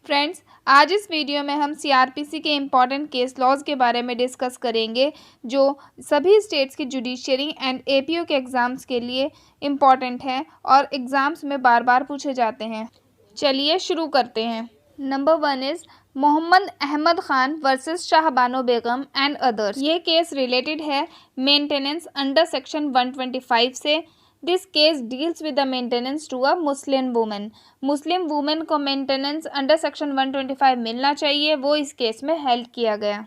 Friends, आज इस video में हम सीआरपीसी के इम्पॉर्टेंट केस लॉज के बारे में डिस्कस करेंगे जो सभी स्टेट्स की जुडिशरी एंड एपीओ के एग्ज़ाम्स के लिए इम्पॉर्टेंट हैं और एग्ज़ाम्स में बार बार पूछे जाते हैं। चलिए शुरू करते हैं। Number 1 is Mohammad Ahmad Khan versus Shahbano Begum and others. ये केस रिलेटेड है मेंटेनेंस अंडर सेक्शन 125 से। This case deals with the maintenance to a Muslim women. Muslim women को मेंटेनेंस अंडर सेक्शन 125 मिलना चाहिए, वो इस केस में हेल्ड किया गया।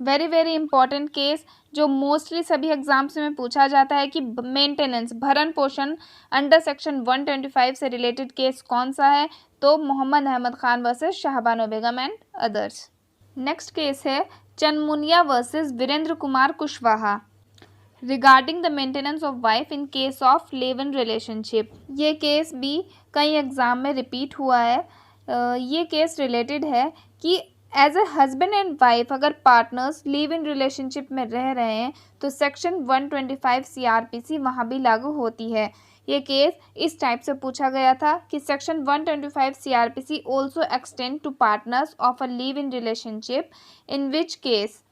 वेरी वेरी इंपॉर्टेंट केस जो मोस्टली सभी एग्जाम्स में पूछा जाता है कि मेंटेनेंस भरण पोषण अंडर सेक्शन 125 से रिलेटेड केस कौन सा है, तो Mohammad Ahmad Khan versus Shahbano Begum and others. Next case है Chanmuniya versus Virendra Kumar Kushwaha regarding the maintenance of wife in case of live in relationship. ये केस भी कई एग्ज़ाम में रिपीट हुआ है। ये केस रिलेटेड है कि as a husband and wife अगर पार्टनर्स लिव इन रिलेशनशिप में रह रहे हैं तो सेक्शन 125 सीआरपीसी वहाँ भी लागू होती है। ये केस इस टाइप से पूछा गया था कि section 125 CrPC also extend to partners of a live in relationship in which case,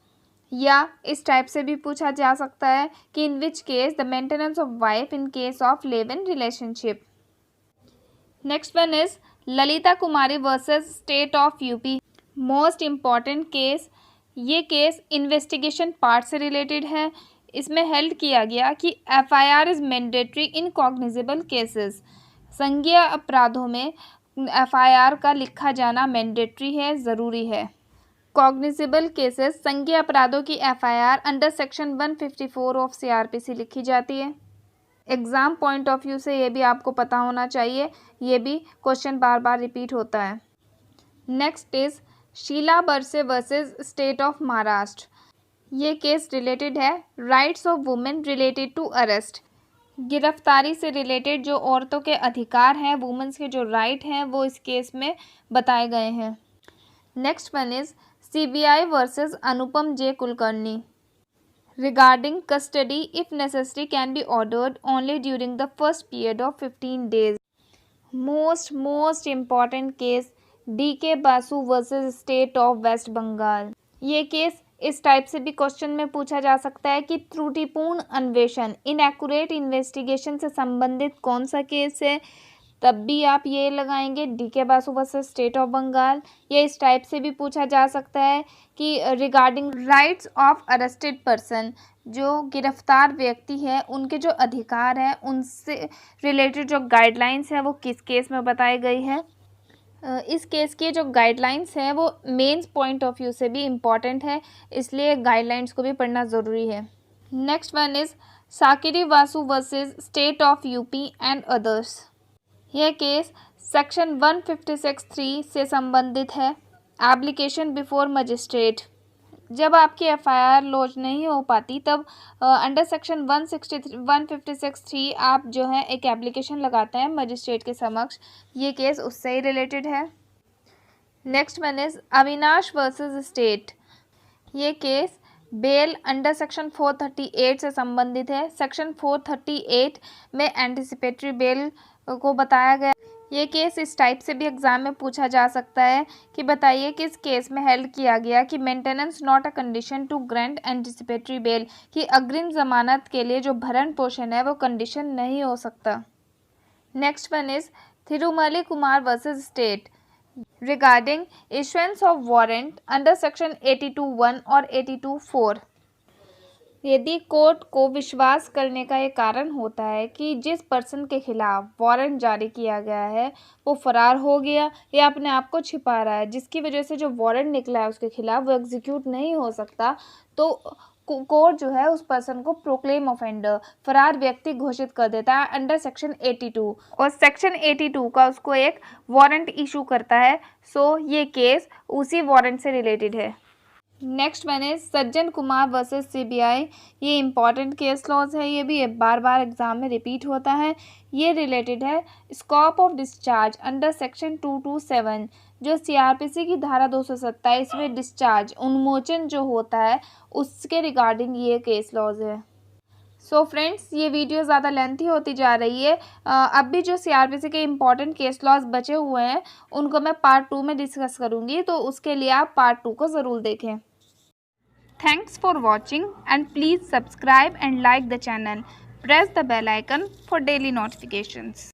या इस टाइप से भी पूछा जा सकता है कि in which case the maintenance of wife in case of live in relationship. Next one is Lalita Kumari versus state of UP. Most important case. ये केस इन्वेस्टिगेशन पार्ट से रिलेटेड है। इसमें हेल्ड किया गया कि FIR is mandatory in cognizable cases. संज्ञेय अपराधों में एफआईआर का लिखा जाना मैंडेटरी है, ज़रूरी है। कॉग्निजेबल केसेस संज्ञेय अपराधों की FIR under section 154 of CrPC लिखी जाती है। एग्ज़ाम पॉइंट ऑफ व्यू से ये भी आपको पता होना चाहिए, ये भी क्वेश्चन बार बार रिपीट होता है। नेक्स्ट इज शीला बरसे वर्सेस स्टेट ऑफ महाराष्ट्र। ये केस रिलेटेड है rights of women related to arrest. गिरफ्तारी से रिलेटेड जो औरतों के अधिकार हैं, वुमेन्स के जो राइट हैं, वो इस केस में बताए गए हैं। Next one is CBI versus Anupam J Kulkarni regarding custody if necessary can be ordered only during the first period of 15 days. Most important case DK Basu versus state of West Bengal. ये case इस type से भी question में पूछा जा सकता है कि त्रुटिपूर्ण अन्वेषण इनएक्यूरेट इन्वेस्टिगेशन से संबंधित कौन सा केस है, तब भी आप ये लगाएंगे DK Basu versus state of Bengal. ये इस टाइप से भी पूछा जा सकता है कि regarding rights of arrested person, जो गिरफ्तार व्यक्ति है उनके जो अधिकार हैं उनसे रिलेटेड जो गाइडलाइंस है वो किस केस में बताई गई है। इस केस की जो गाइडलाइंस हैं वो मेंस पॉइंट ऑफ व्यू से भी इम्पॉर्टेंट है, इसलिए गाइडलाइंस को भी पढ़ना ज़रूरी है। Next one is Sakiri Vasu versus state of UP and others. यह केस सेक्शन 156(3) से संबंधित है। Application before magistrate. जब आपकी एफआईआर लॉन्च नहीं हो पाती तब अंडर सेक्शन 156(3) आप जो है एक एप्लीकेशन लगाते हैं मजिस्ट्रेट के समक्ष। ये केस उससे ही रिलेटेड है। Next one is Avinash versus state. ये केस बेल अंडर सेक्शन 438 से संबंधित है। सेक्शन 438 में एंटिसिपेटरी बेल को बताया गया। ये केस इस टाइप से भी एग्जाम में पूछा जा सकता है कि बताइए किस केस में हेल्ड किया गया कि maintenance not a condition to grant anticipatory bail, कि अग्रिम जमानत के लिए जो भरण पोषण है वो कंडीशन नहीं हो सकता। Next one is Thirumali Kumar versus state regarding issuance of warrant under section 82(1) और 82(4). यदि कोर्ट को विश्वास करने का ये कारण होता है कि जिस पर्सन के खिलाफ वारंट जारी किया गया है वो फरार हो गया या अपने आप को छिपा रहा है, जिसकी वजह से जो वारंट निकला है उसके खिलाफ वो एग्जीक्यूट नहीं हो सकता, तो कोर्ट जो है उस पर्सन को प्रोक्लेम ऑफेंडर, फरार व्यक्ति घोषित कर देता है अंडर सेक्शन 82, और सेक्शन 82 का उसको एक वारंट इशू करता है। सो ये केस उसी वारंट से रिलेटेड है। Next one is Sajjan Kumar versus CBI. ये इंपॉर्टेंट केस लॉज है, ये भी बार बार एग्जाम में रिपीट होता है। ये रिलेटेड है scope of discharge under section 227, जो सीआरपीसी की धारा 227 में डिस्चार्ज उन्मोचन जो होता है उसके रिगार्डिंग ये केस लॉज है। सो फ्रेंड्स, ये वीडियो ज़्यादा लेंथी होती जा रही है। अब भी जो सीआरपीसी के इम्पॉर्टेंट केस लॉज बचे हुए हैं उनको मैं पार्ट 2 में डिस्कस करूँगी, तो उसके लिए आप पार्ट 2 को ज़रूर देखें। Thanks for watching and please subscribe and like the channel. Press the bell icon for daily notifications.